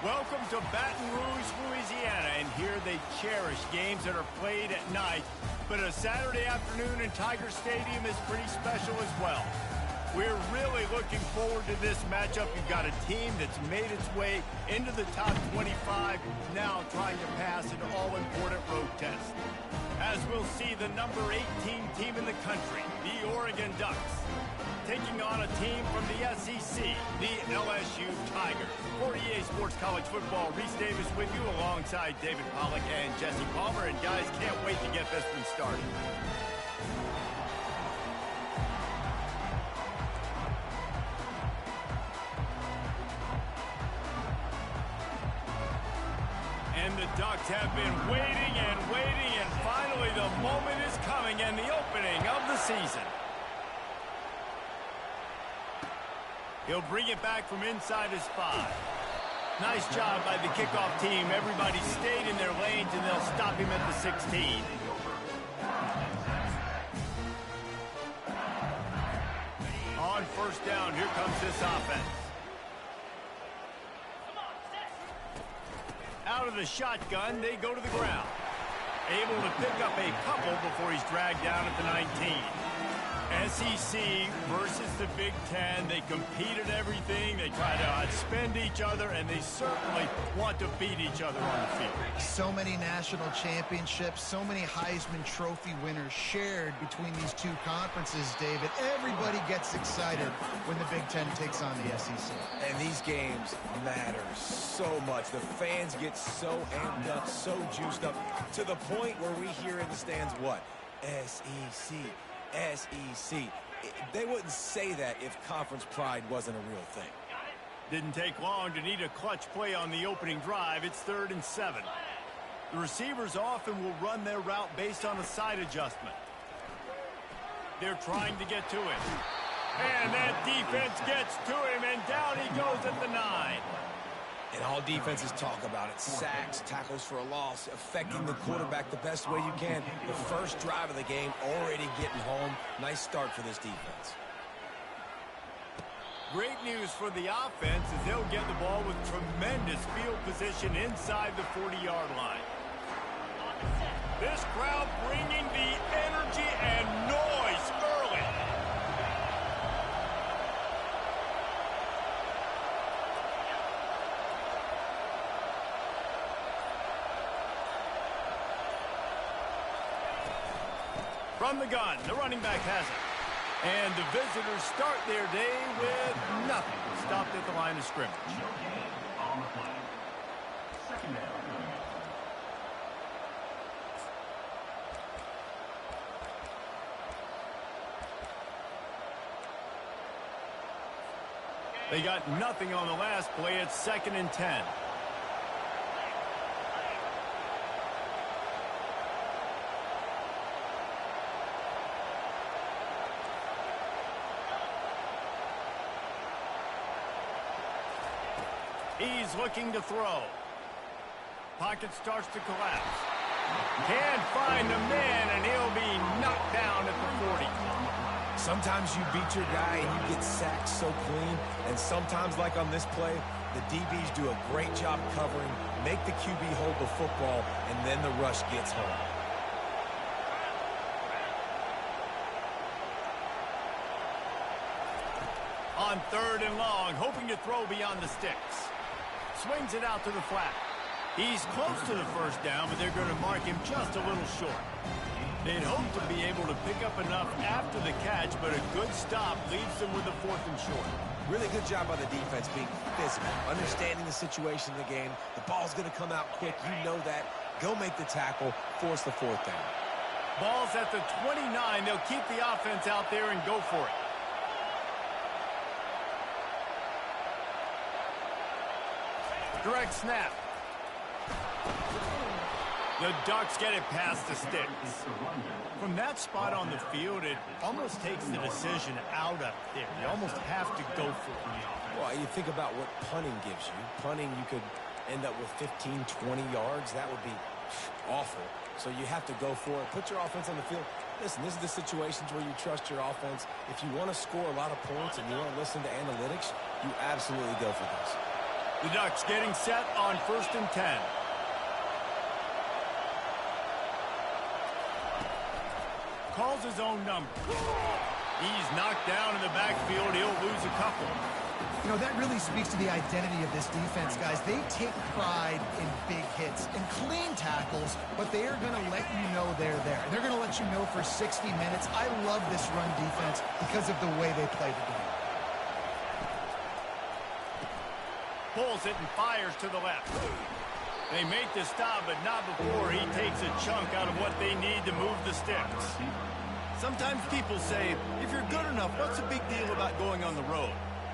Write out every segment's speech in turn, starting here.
Welcome to Baton Rouge, Louisiana, and here they cherish games that are played at night. But a Saturday afternoon in Tiger Stadium is pretty special as well. We're really looking forward to this matchup. You've got a team that's made its way into the top 25, now trying to pass an all-important road test. As we'll see, the number 18 team in the country, the Oregon Ducks, taking on a team from the SEC, the LSU Tigers. For EA Sports College Football, Reese Davis with you alongside David Pollack and Jesse Palmer. And guys, can't wait to get this one started. And the Ducks have been waiting and waiting, and finally the moment is coming and the opening of the season. He'll bring it back from inside his 5. Nice job by the kickoff team. Everybody stayed in their lanes, and they'll stop him at the 16. On first down, here comes this offense. Out of the shotgun, they go to the ground. Able to pick up a couple before he's dragged down at the 19. SEC versus the Big Ten. They compete at everything. They try to outspend each other, and they certainly want to beat each other on the field. So many national championships, so many Heisman Trophy winners shared between these two conferences, David. Everybody gets excited when the Big Ten takes on the SEC. And these games matter so much. The fans get so amped up, so juiced up, to the point where we hear in the stands what? SEC. SEC. They wouldn't say that if conference pride wasn't a real thing. Didn't take long to need a clutch play on the opening drive. It's 3rd and 7. The receivers often will run their route based on a side adjustment. They're trying to get to him. And that defense gets to him, and down he goes at the 9. And all defenses talk about it. Sacks, tackles for a loss, affecting the quarterback the best way you can. The first drive of the game, already getting home. Nice start for this defense. Great news for the offense as they'll get the ball with tremendous field position inside the 40-yard line. This crowd bringing the energy and noise early. From the gun, the running back has it. And the visitors start their day with nothing. Stopped at the line of scrimmage. On the play. Second down. They got nothing on the last play. It's 2nd and 10. He's looking to throw. Pocket starts to collapse. Can't find the man, and he'll be knocked down at the 40. Sometimes you beat your guy and you get sacked so clean, and sometimes, like on this play, the DBs do a great job covering, make the QB hold the football, and then the rush gets home. On 3rd and long, hoping to throw beyond the sticks. Swings it out to the flat. He's close to the first down, but they're going to mark him just a little short. They'd hope to be able to pick up enough after the catch, but a good stop leaves them with a 4th and short. Really good job by the defense being physical, understanding the situation of the game. The ball's going to come out quick. You know that. Go make the tackle, force the 4th down. Ball's at the 29. They'll keep the offense out there and go for it. Direct snap. The Ducks get it past the sticks. From that spot on the field, it almost takes the decision out up there. You almost have to go for it. Well, you think about what punting gives you. Punting, you could end up with 15, 20 yards. That would be awful. So you have to go for it. Put your offense on the field. Listen, this is the situations where you trust your offense. If you want to score a lot of points and you want to listen to analytics, you absolutely go for this. The Ducks getting set on 1st and 10. Calls his own number. He's knocked down in the backfield. He'll lose a couple. You know, that really speaks to the identity of this defense, guys. They take pride in big hits and clean tackles, but they are going to let you know they're there. They're going to let you know for 60 minutes. I love this run defense because of the way they play the game. Pulls it and fires to the left. They make the stop, but not before he takes a chunk out of what they need to move the sticks. Sometimes people say, if you're good enough, what's the big deal about going on the road?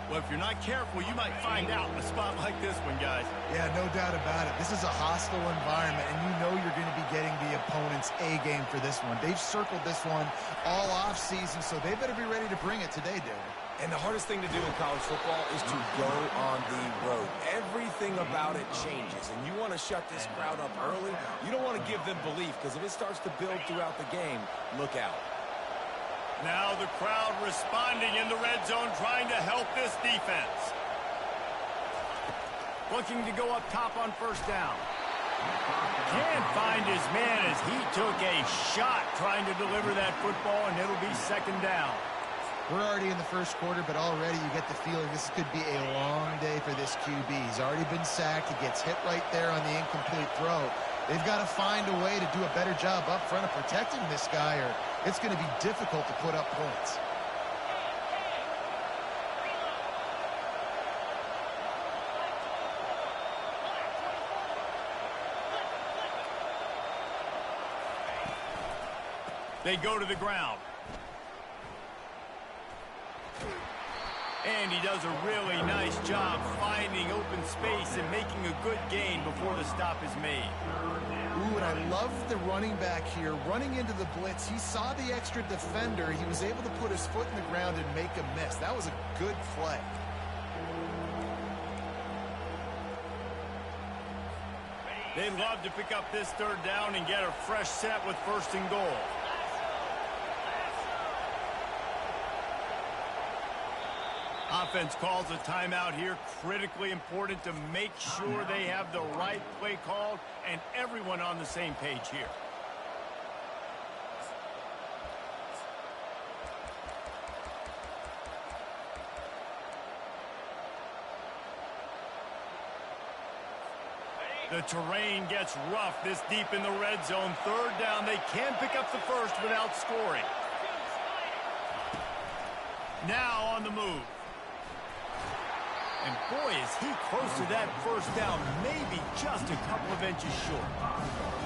Well, if you're not careful, you might find out in a spot like this one, guys. Yeah, no doubt about it. This is a hostile environment, and you know you're going to be getting the opponent's A game for this one. They've circled this one all offseason, so they better be ready to bring it today, David. And the hardest thing to do in college football is to go on the road. Everything about it changes, and you want to shut this crowd up early. You don't want to give them belief, because if it starts to build throughout the game, look out. Now the crowd responding in the red zone, trying to help this defense. Looking to go up top on 1st down. Can't find his man as he took a shot trying to deliver that football, and it'll be 2nd down. We're already in the 1st quarter, but already you get the feeling this could be a long day for this QB. He's already been sacked. He gets hit right there on the incomplete throw. They've got to find a way to do a better job up front of protecting this guy, or it's going to be difficult to put up points. They go to the ground. And he does a really nice job finding open space and making a good gain before the stop is made. Ooh, and I love the running back here. Running into the blitz, he saw the extra defender. He was able to put his foot in the ground and make a miss. That was a good play. They'd love to pick up this 3rd down and get a fresh set with 1st and goal. Offense calls a timeout here. Critically important to make sure they have the right play called and everyone on the same page here. The terrain gets rough this deep in the red zone. 3rd down. They can pick up the 1st without scoring. Now on the move. And boy, is he close to that 1st down, maybe just a couple of inches short.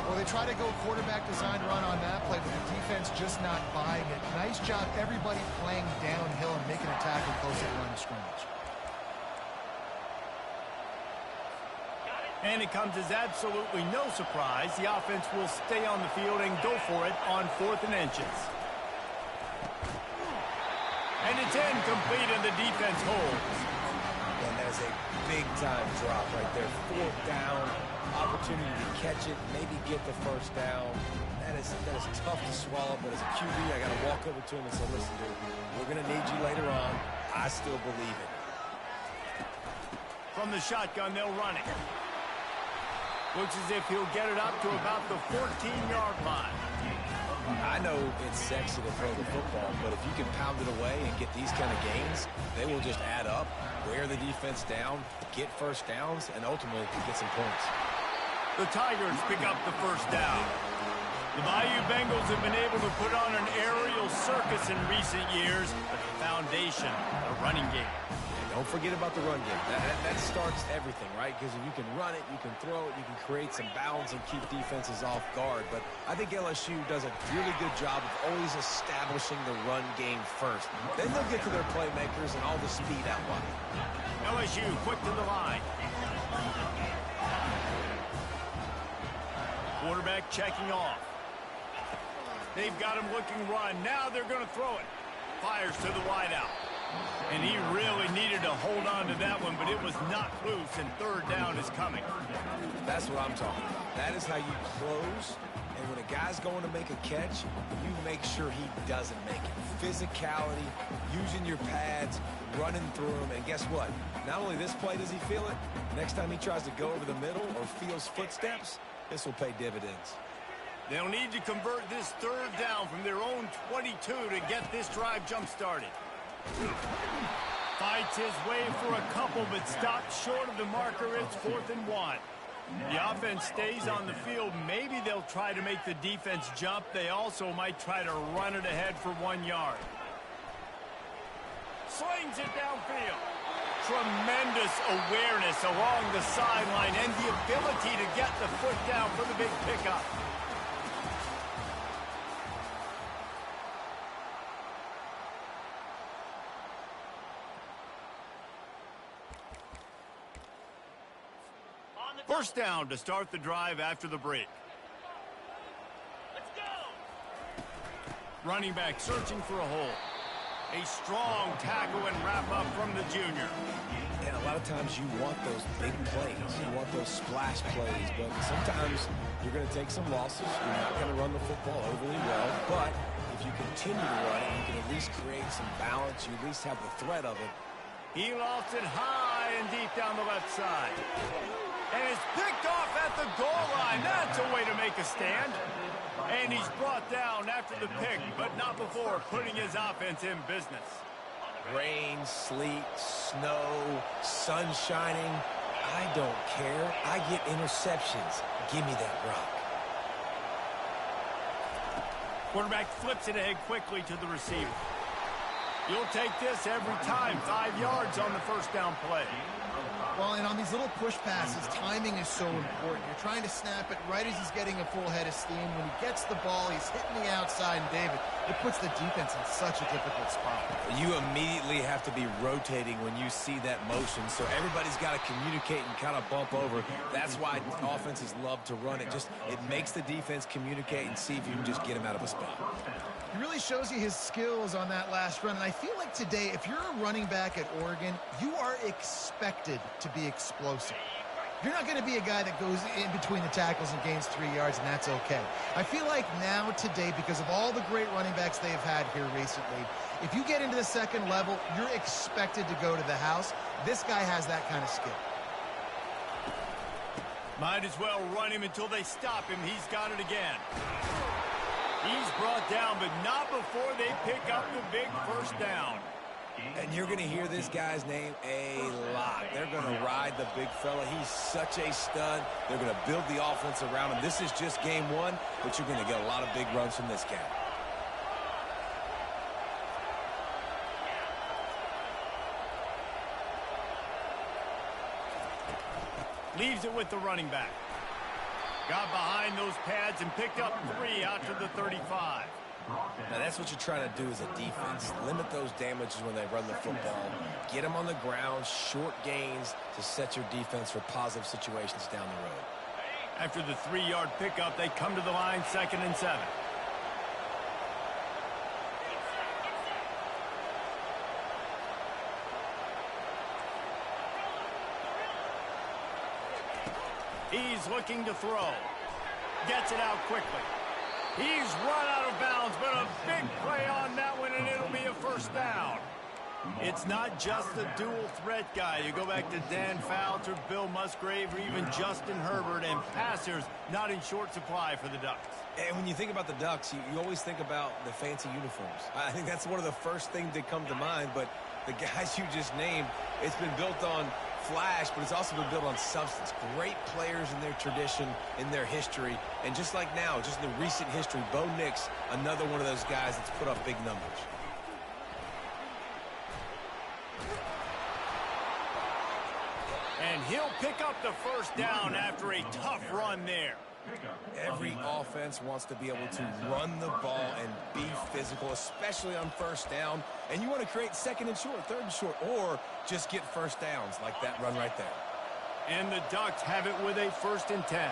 Well, they try to go quarterback design run on that play, but the defense just not buying it. Nice job, everybody playing downhill and making a tackle close to the line of scrimmage. And it comes as absolutely no surprise. The offense will stay on the field and go for it on 4th and inches. And it's incomplete, and the defense holds. And that is a big-time drop right there. 4th down, opportunity to catch it, maybe get the 1st down. That is tough to swallow, but as a QB, I got to walk over to him and say, listen, dude, we're going to need you later on. I still believe it. From the shotgun, they'll run it. Looks as if he'll get it up to about the 14-yard line. I know it's sexy to throw the football, but if you can pound it away and get these kind of gains, they will just add up, wear the defense down, get 1st downs, and ultimately get some points. The Tigers pick up the 1st down. The Bayou Bengals have been able to put on an aerial circus in recent years, but the foundation, the running game. Don't forget about the run game. That starts everything, right? Because if you can run it, you can throw it, you can create some bounds and keep defenses off guard. But I think LSU does a really good job of always establishing the run game first. Then they'll get to their playmakers and all the speed out wide. LSU quick to the line. Quarterback checking off. They've got him looking run. Now they're going to throw it. Fires to the wideout. And he really needed to hold on to that one, but it was knocked loose, and 3rd down is coming. That's what I'm talking about. That is how you close, and when a guy's going to make a catch, you make sure he doesn't make it. physicality, using your pads, running through them. And guess what? Not only this play does he feel it, next time he tries to go over the middle or feels footsteps, this will pay dividends. They'll need to convert this third down from their own 22 to get this drive jump-started. Fights his way for a couple, but stops short of the marker. It's 4th and 1. The offense stays on the field. Maybe they'll try to make the defense jump. They also might try to run it ahead for 1 yard. Slings it downfield. Tremendous awareness along the sideline and the ability to get the foot down for the big pickup. First down to start the drive after the break. Let's go. Running back searching for a hole. A strong tackle and wrap up from the junior. And a lot of times you want those big plays. You want those splash plays. But sometimes you're going to take some losses. You're not going to run the football overly well. But if you continue to run it, you can at least create some balance. You at least have the threat of it. He lofts it high and deep down the left side. And is picked off at the goal line. That's a way to make a stand. And he's brought down after the pick, but not before putting his offense in business. Rain, sleet, snow, sun shining. I don't care. I get interceptions. Give me that rock. Quarterback flips it ahead quickly to the receiver. You'll take this every time. 5 yards on the first down play. Well, and on these little push passes, timing is so important. You're trying to snap it right as he's getting a full head of steam. When he gets the ball, he's hitting the outside, and David, it puts the defense in such a difficult spot. You immediately have to be rotating when you see that motion, so everybody's got to communicate and kind of bump over. That's why offenses love to run it. It makes the defense communicate and see if you can just get him out of a spot. He really shows you his skills on that last run, and I feel like today, if you're a running back at Oregon, you are expected to be explosive. You're not going to be a guy that goes in between the tackles and gains 3 yards, and that's okay. I feel like now, today, because of all the great running backs they've had here recently, if you get into the second level, you're expected to go to the house. This guy has that kind of skill. Might as well run him until they stop him. He's got it again. He's brought down, but not before they pick up the big first down. And you're going to hear this guy's name a lot. They're going to ride the big fella. He's such a stud. They're going to build the offense around him. This is just game one, but you're going to get a lot of big runs from this guy. Leaves it with the running back. Got behind those pads and picked up 3 out to the 35. Now, that's what you're trying to do as a defense. Limit those damages when they run the football. Get them on the ground, short gains to set your defense for positive situations down the road. After the 3-yard pickup, they come to the line, 2nd and 7. He's looking to throw. Gets it out quickly. He's run out of bounds, but a big play on that one, and it'll be a first down. It's not just a dual threat guy. You go back to Dan Fouts or Bill Musgrave or even Justin Herbert, and passers not in short supply for the Ducks. And when you think about the Ducks, you always think about the fancy uniforms. I think that's one of the first things that come to mind, but the guys you just named, it's been built on flash, but it's also been built on substance. Great players in their tradition, in their history, and just like now, just in the recent history, Bo Nix, another one of those guys that's put up big numbers. And he'll pick up the first down after a tough run there. Every offense wants to be able to run the ball and be physical, especially on first down. And you want to create 2nd and short, 3rd and short, or just get first downs like that run right there. And the Ducks have it with a 1st and 10.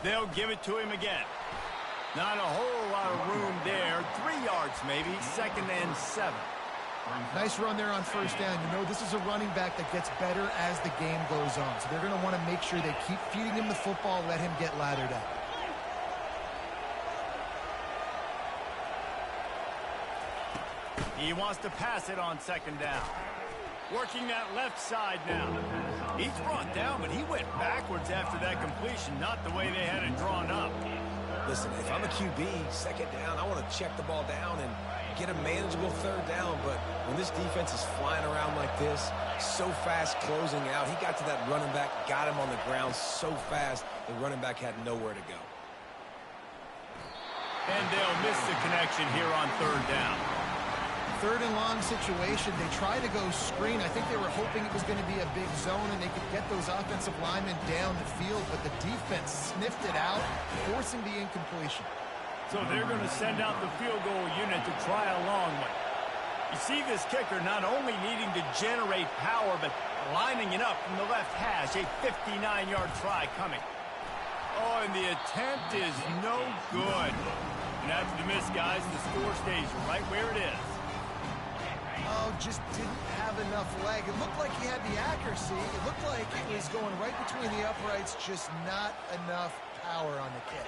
They'll give it to him again. Not a whole lot of room there. 3 yards maybe, 2nd and 7. Nice run there on first down. You know, this is a running back that gets better as the game goes on. So they're going to want to make sure they keep feeding him the football, let him get lathered up. He wants to pass it on 2nd down. Working that left side now. He's brought down, but he went backwards after that completion, not the way they had it drawn up. Listen, if I'm a QB, 2nd down, I want to check the ball down and get a manageable 3rd down. But when this defense is flying around like this, so fast closing out, he got to that running back, got him on the ground so fast, the running back had nowhere to go. And they'll miss the connection here on 3rd down. 3rd and long situation. They try to go screen. I think they were hoping it was going to be a big zone and they could get those offensive linemen down the field, but the defense sniffed it out, forcing the incompletion. So they're going to send out the field goal unit to try a long one. You see this kicker not only needing to generate power, but lining it up from the left hash. A 59-yard try coming. Oh, and the attempt is no good. And after the miss, guys, the score stays right where it is. Oh, just didn't have enough leg. It looked like he had the accuracy. It looked like it was going right between the uprights, just not enough power on the kick.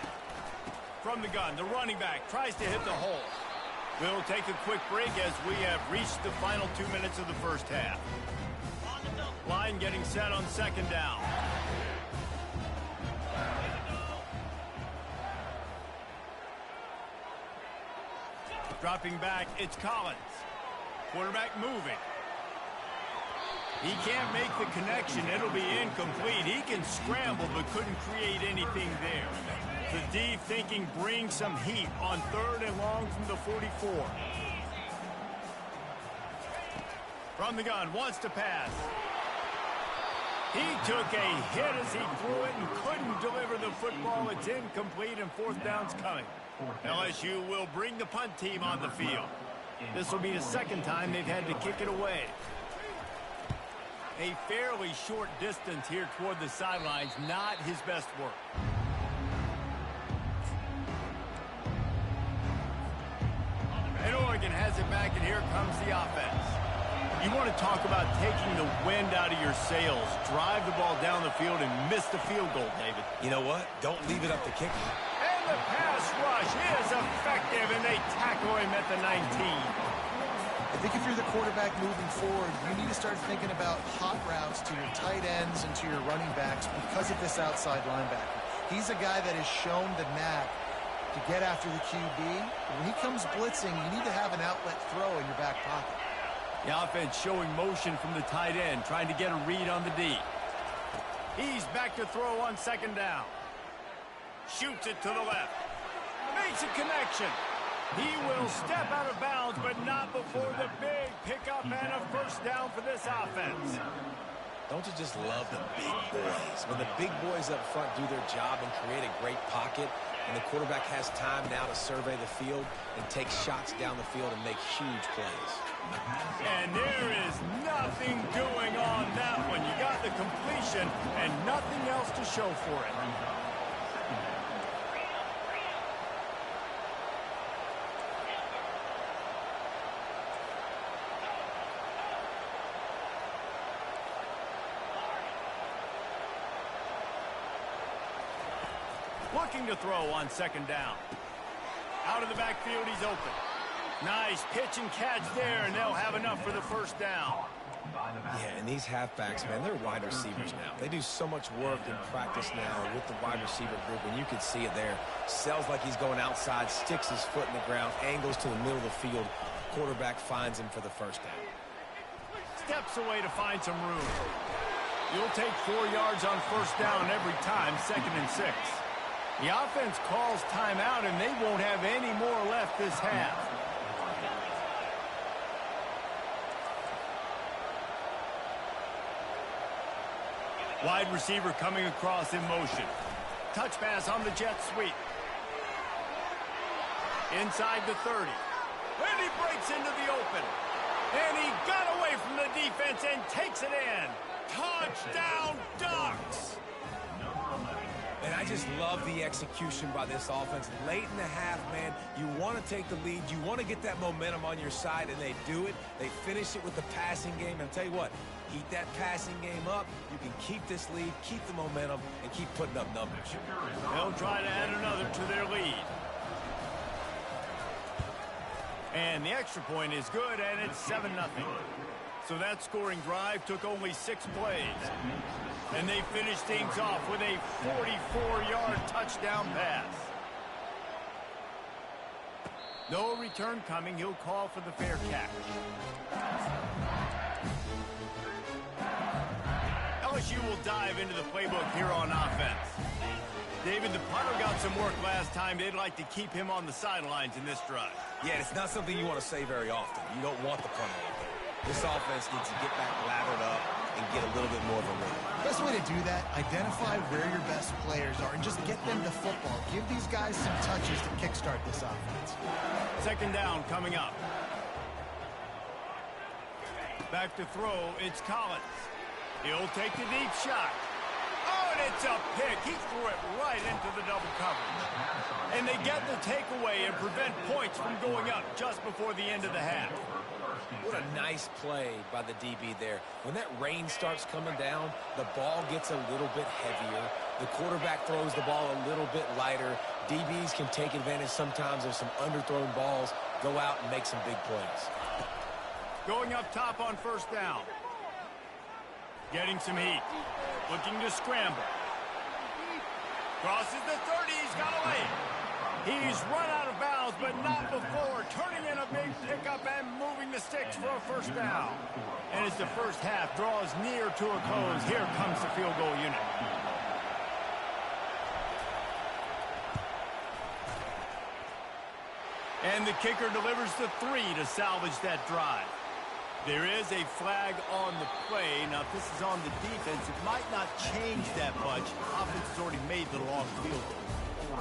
From the gun, the running back tries to hit the hole. We'll take a quick break as we have reached the final 2 minutes of the first half. Line getting set on 2nd down. Dropping back, it's Collins. Quarterback moving. He can't make the connection. It'll be incomplete. He can scramble, but couldn't create anything there. The D thinking bring some heat on 3rd and long from the 44. From the gun, wants to pass. He took a hit as he threw it and couldn't deliver the football. It's incomplete and 4th down's coming. LSU will bring the punt team on the field. This will be the 2nd time they've had to kick it away. A fairly short distance here toward the sidelines, not his best work. And Oregon has it back, and here comes the offense. You want to talk about taking the wind out of your sails. Drive the ball down the field and miss the field goal, David. You know what? Don't leave it up to kicker. And the pass rush is effective, and they tackle him at the 19. I think if you're the quarterback moving forward, you need to start thinking about hot routes to your tight ends and to your running backs because of this outside linebacker. He's a guy that has shown the knack to get after the QB. When he comes blitzing, you need to have an outlet throw in your back pocket. The offense showing motion from the tight end, trying to get a read on the D. He's back to throw on 2nd down. Shoots it to the left. Makes a connection. He will step out of bounds, but not before the big pickup and a 1st down for this offense. Don't you just love the big boys? When the big boys up front do their job and create a great pocket, and the quarterback has time now to survey the field and take shots down the field and make huge plays. And there is nothing doing on that one. You got the completion and nothing else to show for it. Looking to throw on 2nd down. Out of the backfield, he's open. Nice pitch and catch there, and they'll have enough for the 1st down. Yeah, and these halfbacks, man, they're wide receivers now. They do so much work in practice now with the wide receiver group, and you can see it there. Sells like he's going outside, sticks his foot in the ground, angles to the middle of the field. Quarterback finds him for the 1st down. Steps away to find some room. You'll take 4 yards on 1st down every time, 2nd and 6. The offense calls timeout, and they won't have any more left this half. Wide receiver coming across in motion. Touch pass on the jet sweep. Inside the 30. And he breaks into the open. And he got away from the defense and takes it in. Touchdown, Ducks! And I just love the execution by this offense. Late in the half, man, you want to take the lead. You want to get that momentum on your side, and they do it. They finish it with the passing game. And I'll tell you what, keep that passing game up. You can keep this lead, keep the momentum, and keep putting up numbers. They'll try to add another to their lead. And the extra point is good, and it's 7-0. So that scoring drive took only 6 plays. And they finished things off with a 44-yard touchdown pass. No return coming. He'll call for the fair catch. LSU will dive into the playbook here on offense. David, the punter got some work last time. They'd like to keep him on the sidelines in this drive. Yeah, it's not something you want to say very often. You don't want the punter out there. This offense needs to get back lathered up and get a little bit more of a rhythm. Best way to do that, identify where your best players are and just get them to football. Give these guys some touches to kickstart this offense. Second down coming up. Back to throw, it's Collins. He'll take the deep shot. Oh, and it's a pick. He threw it right into the double coverage. And they get the takeaway and prevent points from going up just before the end of the half. What a nice play by the DB there. When that rain starts coming down, the ball gets a little bit heavier. The quarterback throws the ball a little bit lighter. DBs can take advantage sometimes of some underthrown balls, go out and make some big plays. Going up top on first down. Getting some heat. Looking to scramble. Crosses the 30. He's got a lane. He's run out of bounds, but not before turning in a big pickup and moving the sticks for a first down. And as the first half draws near to a close, here comes the field goal unit. And the kicker delivers the 3 to salvage that drive. There is a flag on the play. Now, if this is on the defense, it might not change that much. Offense has already made the long field goal.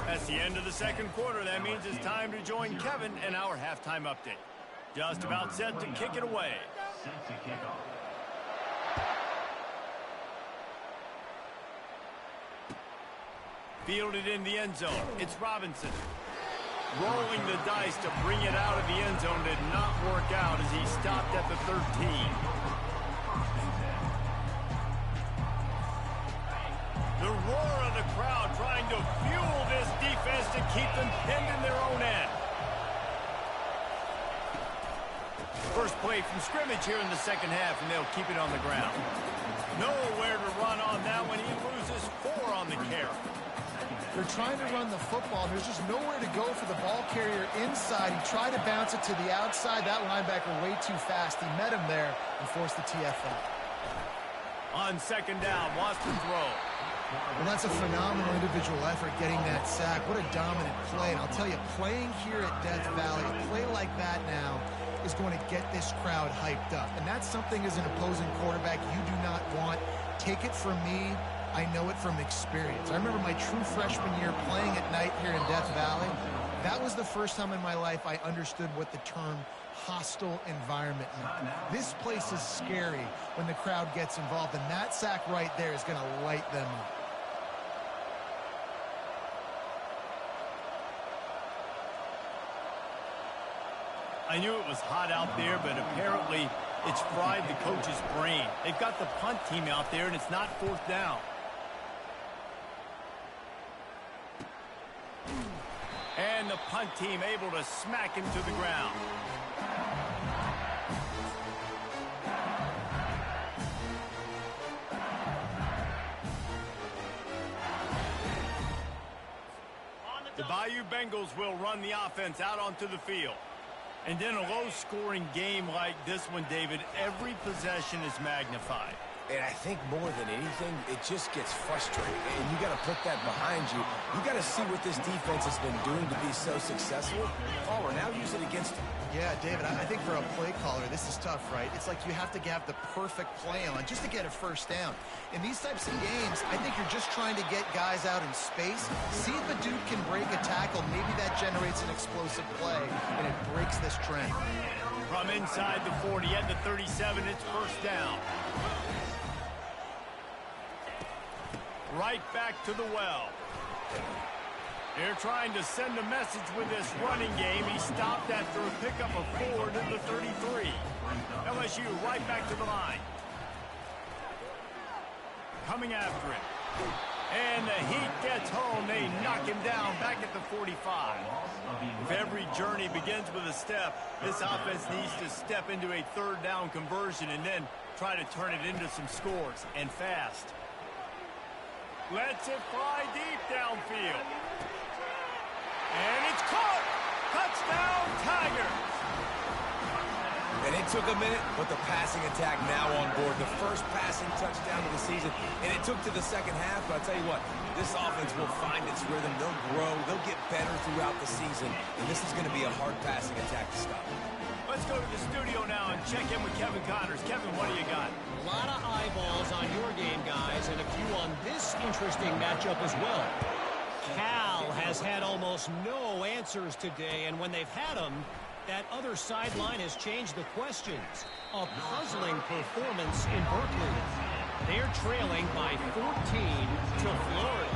That's the end of the second quarter. That means it's time to join Kevin in our halftime update. Just about set to kick it away. Fielded in the end zone. It's Robinson. Rolling the dice to bring it out of the end zone did not work out as he stopped at the 13. The roar of the crowd trying to fuel this defense to keep them pinned in their own end. First play from scrimmage here in the second half, and they'll keep it on the ground. Nowhere to run on that one. He loses 4 on the carry. They're trying to run the football. There's just nowhere to go for the ball carrier inside. He tried to bounce it to the outside. That linebacker way too fast. He met him there and forced the TFL. On second down, wants to throw. Well, that's a phenomenal individual effort getting that sack. What a dominant play. And I'll tell you, playing here at Death Valley, a play like that now is going to get this crowd hyped up. And that's something as an opposing quarterback you do not want. Take it from me. I know it from experience. I remember my true freshman year playing at night here in Death Valley. That was the first time in my life I understood what the term hostile environment meant. This place is scary when the crowd gets involved, and that sack right there is going to light them up. I knew it was hot out there, but apparently it's fried the coach's brain. They've got the punt team out there, and it's not fourth down. And the punt team able to smack him to the ground. The Bayou Bengals will run the offense out onto the field. And in a low-scoring game like this one, David, every possession is magnified. And I think more than anything, it just gets frustrating. And you got to put that behind you. You got to see what this defense has been doing to be so successful. Caller, now use it against them. Yeah, David, I think for a play caller, this is tough, right? It's like you have to have the perfect play on just to get a first down. In these types of games, I think you're just trying to get guys out in space, see if a dude can break a tackle. Maybe that generates an explosive play, and it breaks this trend. From inside the 40 at the 37, it's first down. Right back to the well. They're trying to send a message with this running game. He stopped after a pickup of 4 to the 33. LSU right back to the line. Coming after it. And the Heat gets home. They knock him down back at the 45. If every journey begins with a step, this offense needs to step into a third down conversion and then try to turn it into some scores, and fast. Lets it fly deep downfield. And it's caught! Touchdown, Tigers! And it took a minute, but the passing attack now on board. The first passing touchdown of the season. And it took to the second half, but I'll tell you what, this offense will find its rhythm. They'll grow. They'll get better throughout the season. And this is going to be a hard passing attack to stop. Let's go to the studio now and check in with Kevin Connors. Kevin, what do you got? A lot of eyeballs on your game, guys, and a few on this interesting matchup as well. Cal has had almost no answers today, and when they've had them, that other sideline has changed the questions. A puzzling performance in Berkeley. They're trailing by 14 to Florida.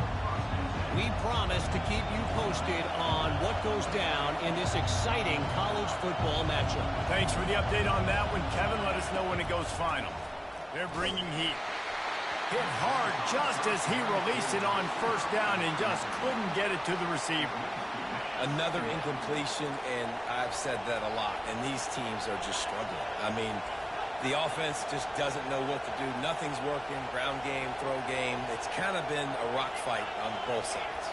We promise to keep you posted on what goes down in this exciting college football matchup. Thanks for the update on that one, Kevin. Let us know when it goes final. They're bringing heat. Hit hard just as he released it on first down and just couldn't get it to the receiver. Another incompletion, and I've said that a lot, and these teams are just struggling. I mean, the offense just doesn't know what to do. Nothing's working. Ground game, throw game. It's kind of been a rock fight on both sides.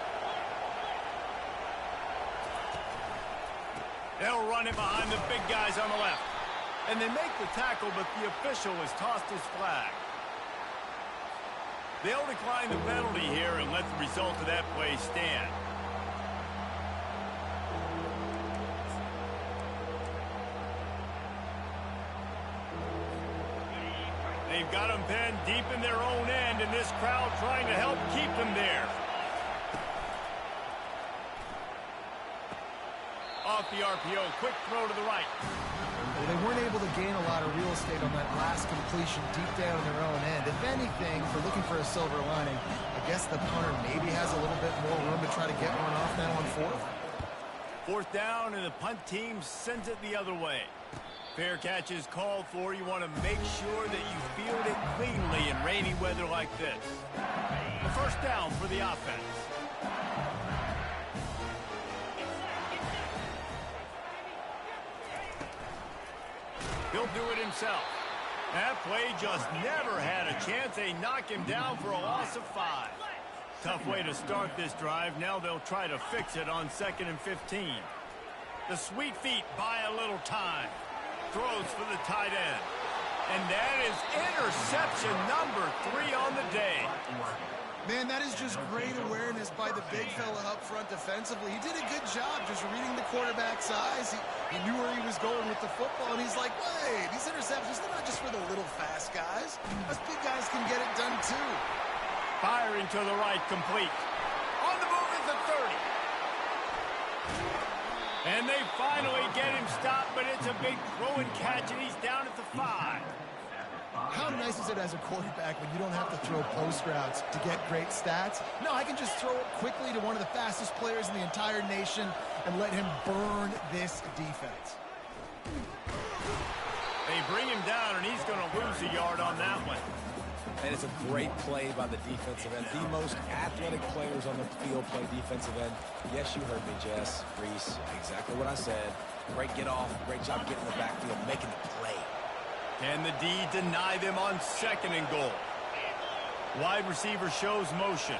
They'll run it behind the big guys on the left. And they make the tackle, but the official has tossed his flag. They'll decline the penalty here and let the result of that play stand. They've got them pinned deep in their own end, and this crowd trying to help keep them there. Off the RPO, quick throw to the right. Well, they weren't able to gain a lot of real estate on that last completion deep down in their own end. If anything, if we're looking for a silver lining, I guess the punter maybe has a little bit more room to try to get one off now on fourth. Fourth down, and the punt team sends it the other way. Fair catch is called for. You want to make sure that you field it cleanly in rainy weather like this. The first down for the offense. He'll do it himself. That play just never had a chance. They knock him down for a loss of 5. Tough way to start this drive. Now they'll try to fix it on 2nd and 15. The sweet feet buy a little time. Throws for the tight end. And that is interception number 3 on the day. Man, that is just great awareness by the big fella up front defensively. He did a good job just reading the quarterback's eyes. He knew where he was going with the football, and he's like, wait, these interceptions, they're not just for the little fast guys. Us big guys can get it done too. Firing to the right, complete. On the move is the 30. And they finally get him stopped, but it's a big throw and catch, and he's down at the 5. How nice is it as a quarterback when you don't have to throw post routes to get great stats? No, I can just throw it quickly to one of the fastest players in the entire nation and let him burn this defense. They bring him down, and he's going to lose a yard on that one. And it's a great play by the defensive end. The most athletic players on the field play defensive end. Yes, you heard me, Jess, Reese. Exactly what I said. Great get off. Great job getting the backfield, making the play. Can the D deny them on 2nd and goal? Wide receiver shows motion.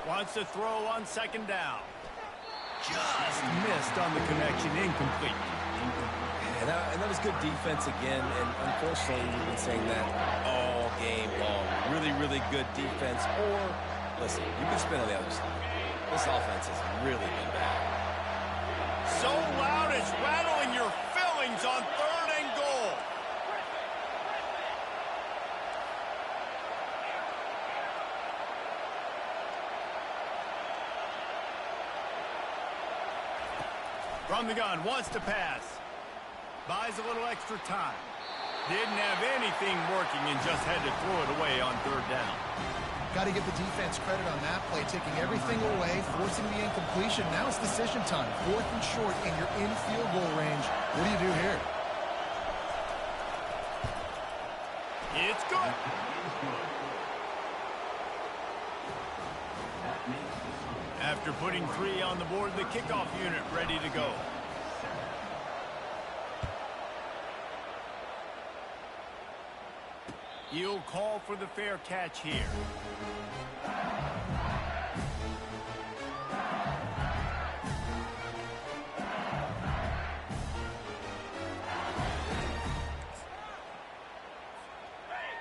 Wants to throw on 2nd down. Just missed on the connection, incomplete. And that was good defense again, and unfortunately we've been saying that all game long. Really, really good defense. Or, listen, you can spin on the other side. This offense has really been bad. So loud it's rattling your fillings on 3rd and goal. From the gun, wants to pass. Buys a little extra time. Didn't have anything work working and just had to throw it away on third down. Got to give the defense credit on that play, taking everything away, forcing the incompletion. Now it's decision time. 4th and short, and you're in field goal range. What do you do here? It's good. After putting 3 on the board, the kickoff unit ready to go. He'll call for the fair catch here.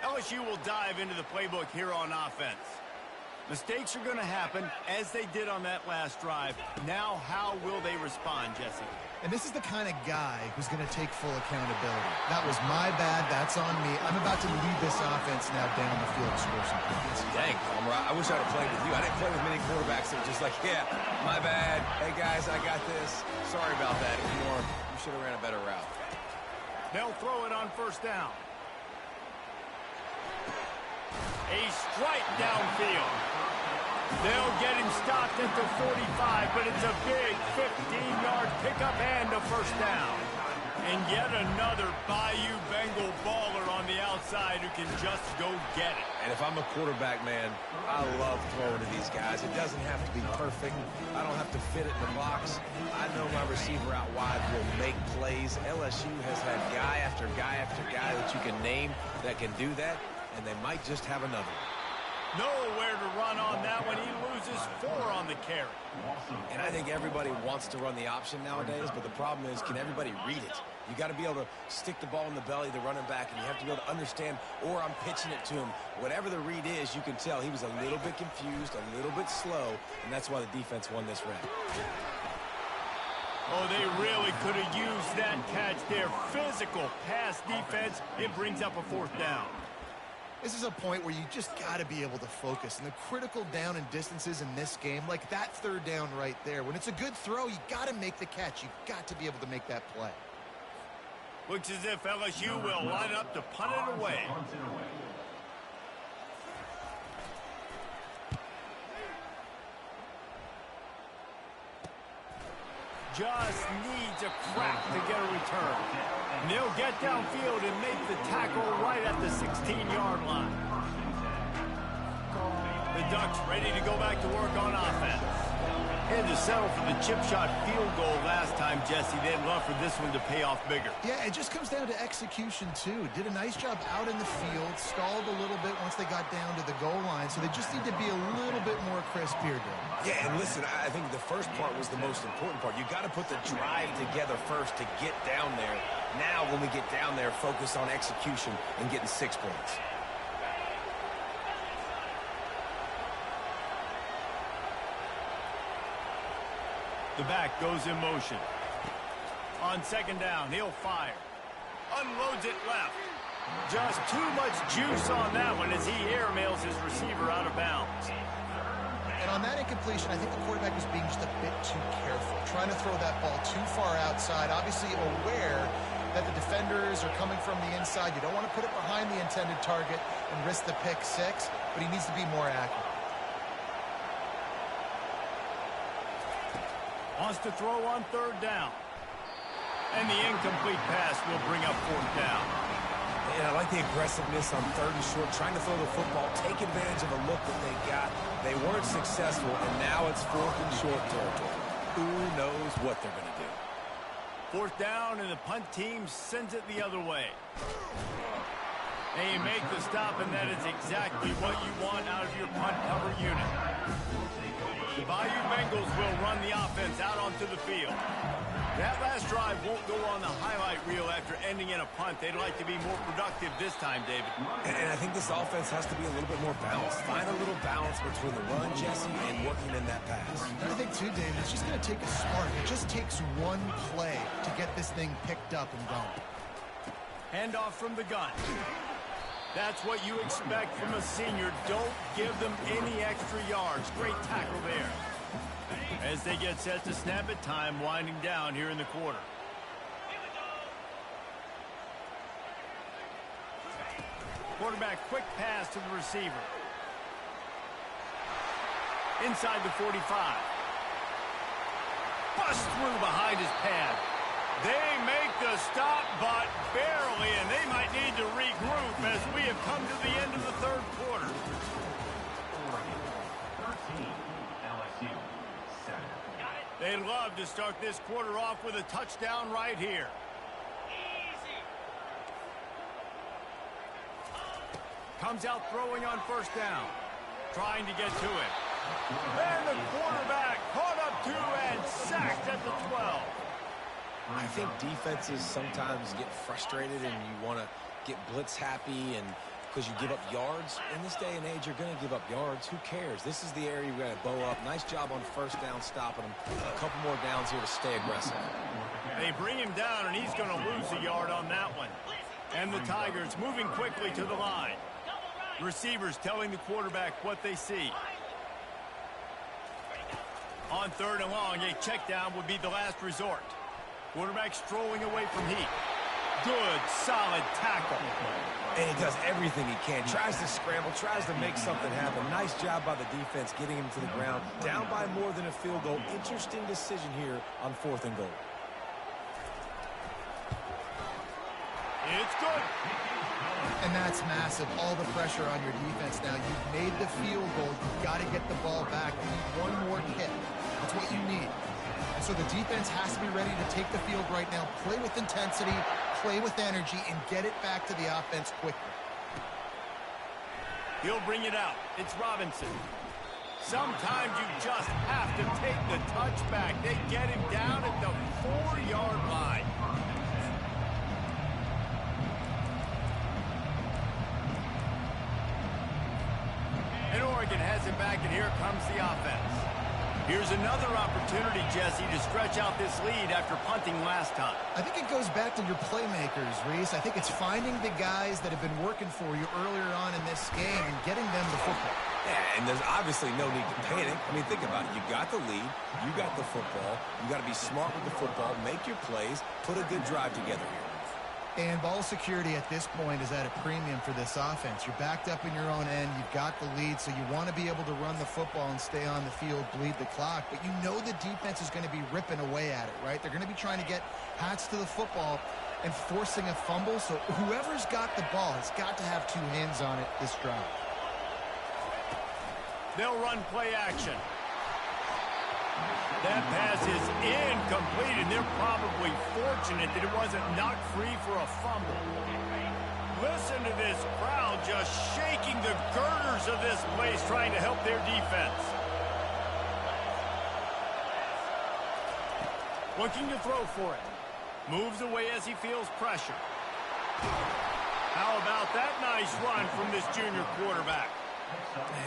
LSU will dive into the playbook here on offense. Mistakes are going to happen, as they did on that last drive. Now, how will they respond, Jesse? And this is the kind of guy who's going to take full accountability. That was my bad. That's on me. I'm about to lead this offense now down the field to score some points. Dang, Palmer, I wish I'd have played with you. I didn't play with many quarterbacks that were just like, yeah, my bad. Hey, guys, I got this. Sorry about that. Ignore. You should have ran a better route. They'll throw it on first down. A strike downfield. They'll get him stopped at the 45, but it's a big 15-yard pickup and a first down. And yet another Bayou Bengal baller on the outside who can just go get it. And if I'm a quarterback, man, I love throwing to these guys. It doesn't have to be perfect. I don't have to fit it in the box. I know my receiver out wide will make plays. LSU has had guy after guy after guy that you can name that can do that, and they might just have another one. Nowhere to run on that one. He loses 4 on the carry. And I think everybody wants to run the option nowadays, but the problem is, can everybody read it? You got to be able to stick the ball in the belly of the running back, and you have to be able to understand, or I'm pitching it to him. Whatever the read is, you can tell he was a little bit confused, a little bit slow, and that's why the defense won this round. Oh, they really could have used that catch there. Physical pass defense. It brings up a 4th down. This is a point where you just got to be able to focus. And the critical down and distances in this game, like that 3rd down right there, when it's a good throw, you got to make the catch. You've got to be able to make that play. Looks as if LSU will line up to punt it away. Just needs a crack to get a return. And they'll get downfield and make the tackle right at the 16-yard line. The Ducks ready to go back to work on offense. Had to settle for the chip shot field goal last time, Jesse. They'd love for this one to pay off bigger. Yeah, it just comes down to execution, too. Did a nice job out in the field, stalled a little bit once they got down to the goal line, so they just need to be a little bit more crisp here, Dave. Yeah, and listen, I think the first part was the most important part. You got to put the drive together first to get down there. Now, when we get down there, focus on execution and getting 6 points. The back goes in motion. On 2nd down, he'll fire. Unloads it left. Just too much juice on that one as he airmails his receiver out of bounds. And on that incompletion, I think the quarterback was being just a bit too careful, trying to throw that ball too far outside, obviously aware that the defenders are coming from the inside. You don't want to put it behind the intended target and risk the pick 6, but he needs to be more accurate. Wants to throw on 3rd down. And the incomplete pass will bring up 4th down. And I like the aggressiveness on 3rd and short, trying to throw the football, take advantage of a look that they got. They weren't successful, and now it's 4th and short territory. Who knows what they're going to do? 4th down, and the punt team sends it the other way. And you make the stop, and that is exactly what you want out of your punt cover unit. The Bayou Bengals will run the offense out onto the field. That last drive won't go on the highlight reel after ending in a punt. They'd like to be more productive this time, David. And I think this offense has to be a little bit more balanced. Find a little balance between the run, Jesse, and working in that pass. I think, too, David, it's just going to take a spark. It just takes one play to get this thing picked up and going. Handoff from the gun. That's what you expect from a senior. Don't give them any extra yards. Great tackle there. As they get set to snap it, time winding down here in the quarter. Quarterback quick pass to the receiver. Inside the 45. Bust through behind his pad. They make the stop, but barely, and they might need to regroup as we have come to the end of the third quarter. 13, LSU, 7. They'd love to start this quarter off with a touchdown right here. Easy. Comes out throwing on first down. Trying to get to it. And the quarterback caught up to and sacked at the 12. I think defenses sometimes get frustrated and you want to get blitz happy and because you give up yards. In this day and age, you're going to give up yards. Who cares? This is the area you're going to bow up. Nice job on first down stopping them. A couple more downs here to stay aggressive. They bring him down, and he's going to lose a yard on that one. And the Tigers moving quickly to the line. Receivers telling the quarterback what they see. On third and long, a check down would be the last resort. Quarterback strolling away from heat. Good, solid tackle. And he does everything he can. Tries to scramble, tries to make something happen. Nice job by the defense getting him to the ground. Down by more than a field goal. Interesting decision here on 4th and goal. It's good. And that's massive. All the pressure on your defense now. You've made the field goal. You've got to get the ball back. You need one more hit. That's what you need. And so the defense has to be ready to take the field right now, play with intensity, play with energy, and get it back to the offense quickly. He'll bring it out. It's Robinson. Sometimes you just have to take the touchback. They get him down at the 4-yard line. And Oregon has it back, and here comes the offense. Here's another opportunity, Jesse, to stretch out this lead after punting last time. I think it goes back to your playmakers, Reese. I think it's finding the guys that have been working for you earlier on in this game and getting them the football. Yeah, and there's obviously no need to panic. I mean, think about it. You got the lead. You got the football. You got to be smart with the football, make your plays, put a good drive together here. And ball security at this point is at a premium for this offense. You're backed up in your own end. You've got the lead, so you want to be able to run the football and stay on the field, bleed the clock. But you know the defense is going to be ripping away at it, right? They're going to be trying to get hats to the football and forcing a fumble. So whoever's got the ball has got to have two hands on it this drive. They'll run play action. That pass is incomplete, and they're probably fortunate that it wasn't knocked free for a fumble. Listen to this crowd just shaking the girders of this place trying to help their defense. Looking to throw for it. Moves away as he feels pressure. How about that nice run from this junior quarterback?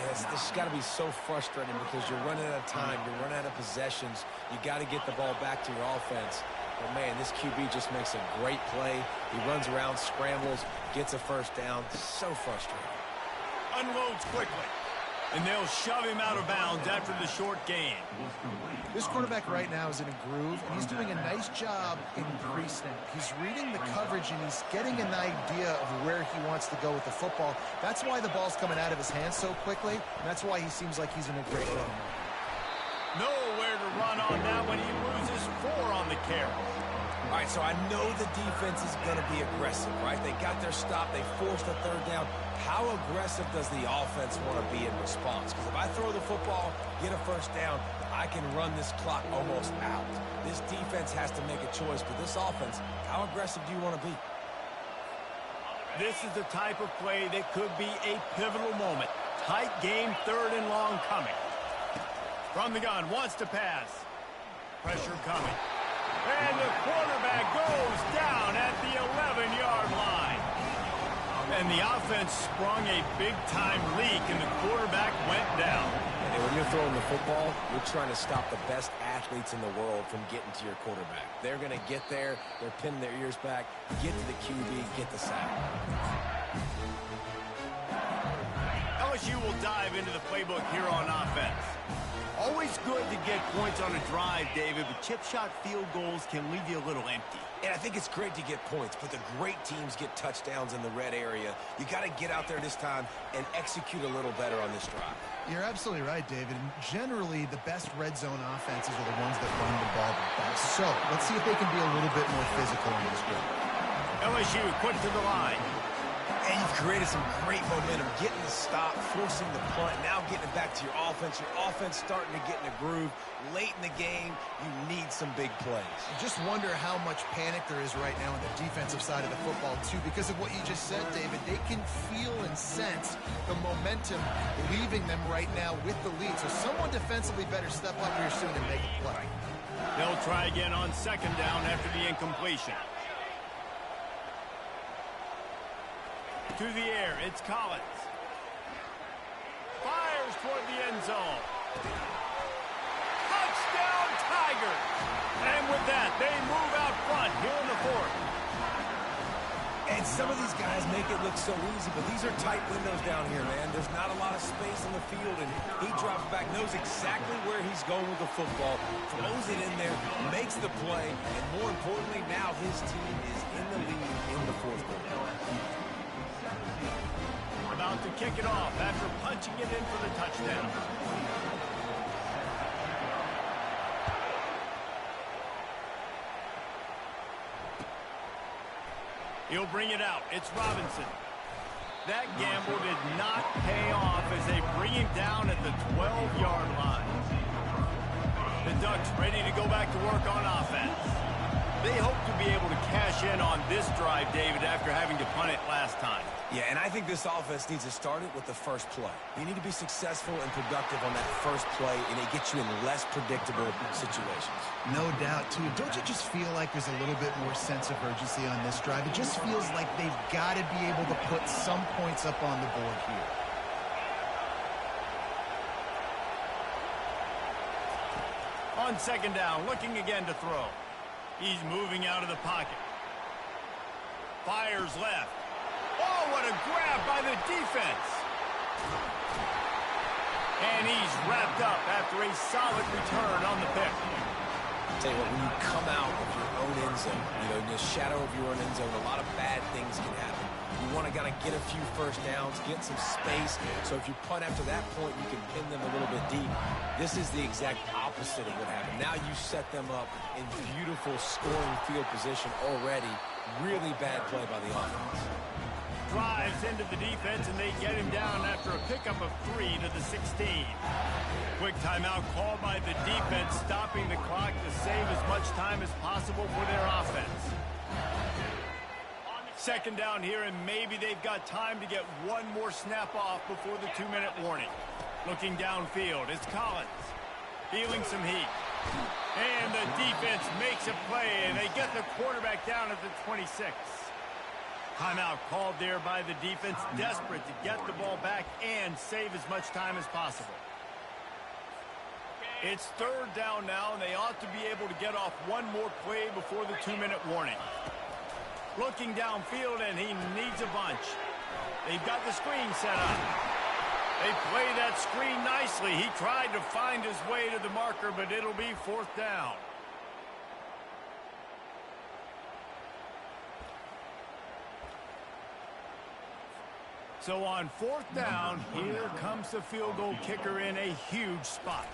This has got to be so frustrating because you're running out of time. You're running out of possessions. You got to get the ball back to your offense. But, man, this QB just makes a great play. He runs around, scrambles, gets a first down. So frustrating. Unloads quickly. And they'll shove him out of bounds after the short gain. This quarterback right now is in a groove, and he's doing a nice job in pre-snap. He's reading the coverage, and he's getting an idea of where he wants to go with the football. That's why the ball's coming out of his hands so quickly, and that's why he seems like he's in a great run. Nowhere to run on that when he loses 4 on the carry. All right, so I know the defense is going to be aggressive, right? They got their stop. They forced a third down. How aggressive does the offense want to be in response? Because if I throw the football, get a first down, I can run this clock almost out. This defense has to make a choice. But this offense, how aggressive do you want to be? This is the type of play that could be a pivotal moment. Tight game, 3rd and long coming. From the gun, wants to pass. Pressure coming. And the quarterback goes down at the 11-yard line. And the offense sprung a big-time leak, and the quarterback went down. And when you're throwing the football, you're trying to stop the best athletes in the world from getting to your quarterback. They're going to get there. They're pinning their ears back, get to the QB, get the sack. LSU will dive into the playbook here on offense. Always good to get points on a drive, David, but chip shot field goals can leave you a little empty. And I think it's great to get points, but the great teams get touchdowns in the red area. You got to get out there this time and execute a little better on this drive. You're absolutely right, David. And generally, the best red zone offenses are the ones that run the ball the best. So let's see if they can be a little bit more physical on this drive. LSU quick to the line. And you've created some great momentum, getting the stop, forcing the punt, now getting it back to your offense. Your offense starting to get in a groove. Late in the game, you need some big plays. I just wonder how much panic there is right now on the defensive side of the football, too, because of what you just said, David. They can feel and sense the momentum leaving them right now with the lead. So someone defensively better step up here soon and make a play. They'll try again on second down after the incompletion. To the air, it's Collins. Fires toward the end zone. Touchdown, Tigers! And with that, they move out front here in the fourth. And some of these guys make it look so easy, but these are tight windows down here, man. There's not a lot of space on the field, and he drops back, knows exactly where he's going with the football, throws it in there, makes the play, and more importantly, now his team is in the lead in the fourth quarter. About to kick it off after punching it in for the touchdown. He'll bring it out. It's Robinson. That gamble did not pay off as they bring him down at the 12-yard line. The Ducks ready to go back to work on offense. They hope to be able to cash in on this drive, David, after having to punt it last time. Yeah, and I think this offense needs to start it with the first play. You need to be successful and productive on that first play, and it gets you in less predictable situations. No doubt, too. Don't you just feel like there's a little bit more sense of urgency on this drive? It just feels like they've got to be able to put some points up on the board here. On second down, looking again to throw. He's moving out of the pocket. Fires left. Oh, what a grab by the defense. And he's wrapped up after a solid return on the pick. I'll tell you what, when you come out of your own end zone, in the shadow of your own end zone, a lot of bad things can happen. You want to get a few first downs, get some space, so if you punt after that point, you can pin them a little bit deep. This is the exact opposite of what happened. Now you set them up in beautiful scoring field position already. Really bad play by the offense. Drives into the defense, and they get him down after a pickup of 3 to the 16. Quick timeout called by the defense, stopping the clock to save as much time as possible for their offense. Second down here, and maybe they've got time to get one more snap off before the 2-minute warning. Looking downfield, it's Collins. Feeling some heat. And the defense makes a play, and they get the quarterback down at the 26. Timeout called there by the defense, desperate to get the ball back and save as much time as possible. It's third down now, and they ought to be able to get off one more play before the 2-minute warning. Looking downfield, and he needs a bunch. They've got the screen set up. They play that screen nicely. He tried to find his way to the marker, but it'll be fourth down. So on fourth down, here comes the field goal kicker in a huge spot.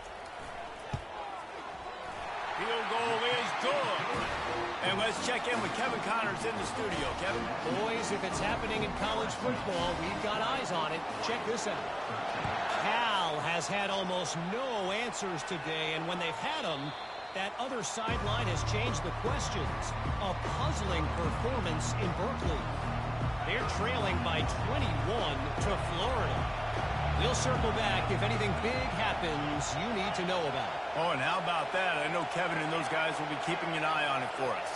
Field goal is good. And let's check in with Kevin Connors in the studio. Kevin? Boys, if it's happening in college football, we've got eyes on it. Check this out. Cal has had almost no answers today, and when they've had them, that other sideline has changed the questions. A puzzling performance in Berkeley. They're trailing by 21 to Florida. We'll circle back if anything big happens you need to know about. Oh, and how about that? I know Kevin and those guys will be keeping an eye on it for us.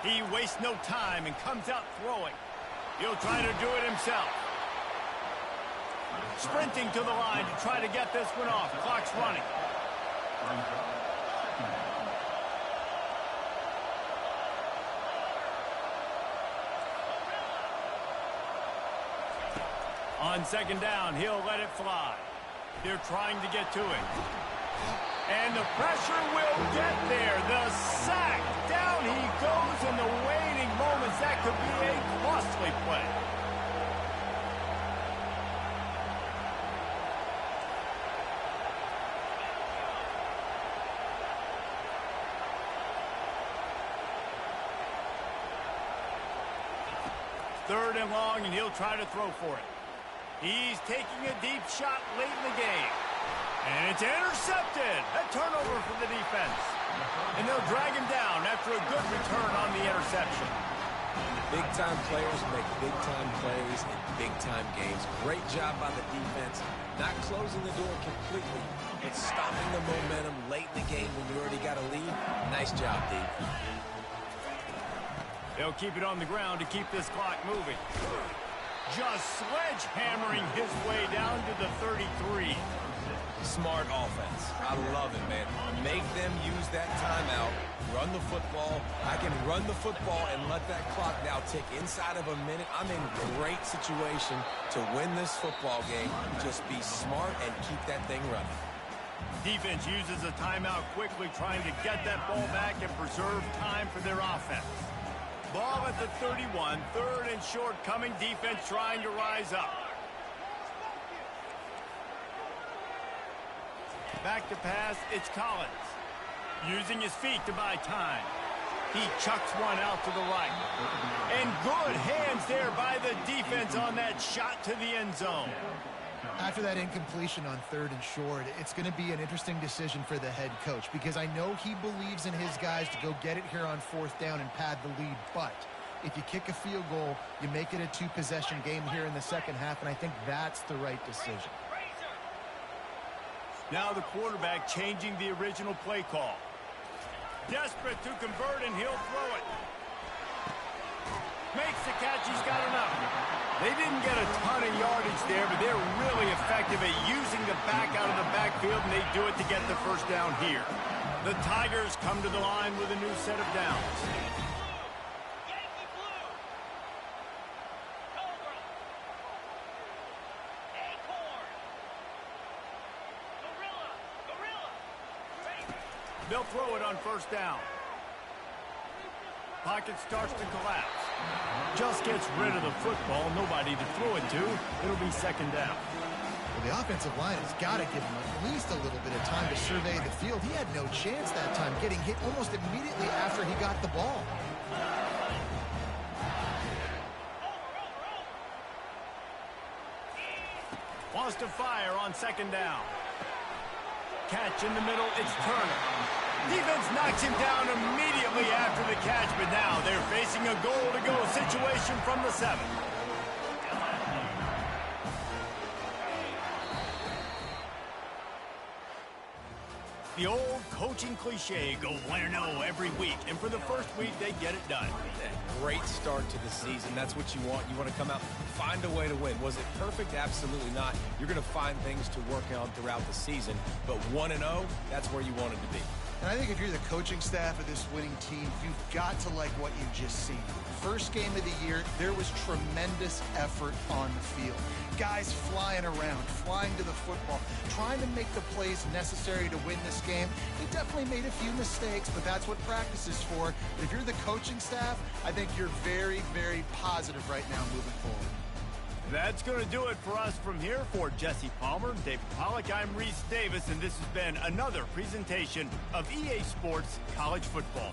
He wastes no time and comes out throwing. He'll try to do it himself. Sprinting to the line to try to get this one off. Clock's running. On second down, he'll let it fly. They're trying to get to it. And the pressure will get there. The sack. Down he goes in the waning moments. That could be a costly play. Third and long, and he'll try to throw for it. He's taking a deep shot late in the game. And it's intercepted. A turnover for the defense. And they'll drag him down after a good return on the interception. Big-time players make big-time plays in big-time games. Great job by the defense. Not closing the door completely, but stopping the momentum late in the game when you already got a lead. Nice job, D. They'll keep it on the ground to keep this clock moving. Just sledgehammering his way down to the 33. Smart offense. I love it, man. Make them use that timeout. Run the football. I can run the football and let that clock now tick inside of a minute. I'm in great situation to win this football game. Just be smart and keep that thing running. Defense uses a timeout quickly, trying to get that ball back and preserve time for their offense. Ball at the 31, third and short coming. Defense trying to rise up. Back to pass, it's Collins. Using his feet to buy time. He chucks one out to the right. And good hands there by the defense on that shot to the end zone. After that incompletion on third and short, it's going to be an interesting decision for the head coach, because I know he believes in his guys to go get it here on fourth down and pad the lead. But if you kick a field goal, you make it a two-possession game here in the second half, and I think that's the right decision. Now the quarterback changing the original play call. Desperate to convert, and he'll throw it. Makes the catch. He's got enough. They didn't get a ton of yardage there, but they're really effective at using the back out of the backfield, and they do it to get the first down here. The Tigers come to the line with a new set of downs. They'll throw it on first down. Pocket starts to collapse. Just gets rid of the football. Nobody to throw it to. It'll be second down. Well, the offensive line has got to give him at least a little bit of time to survey the field. He had no chance that time, getting hit almost immediately after he got the ball. Wants to fire on second down. Catch in the middle. It's Turner. Defense knocks him down immediately after the catch, but now they're facing a goal-to-go situation from the 7. The old coaching cliche, go 1-0 every week, and for the first week, they get it done. Great start to the season. That's what you want. You want to come out, find a way to win. Was it perfect? Absolutely not. You're going to find things to work on throughout the season, but 1-0, that's where you want it to be. And I think if you're the coaching staff of this winning team, you've got to like what you've just seen. First game of the year, there was tremendous effort on the field. Guys flying around, flying to the football, trying to make the plays necessary to win this game. He definitely made a few mistakes, but that's what practice is for. But if you're the coaching staff, I think you're very, very positive right now moving forward. That's going to do it for us from here. For Jesse Palmer, David Pollack, I'm Reese Davis, and this has been another presentation of EA Sports College Football.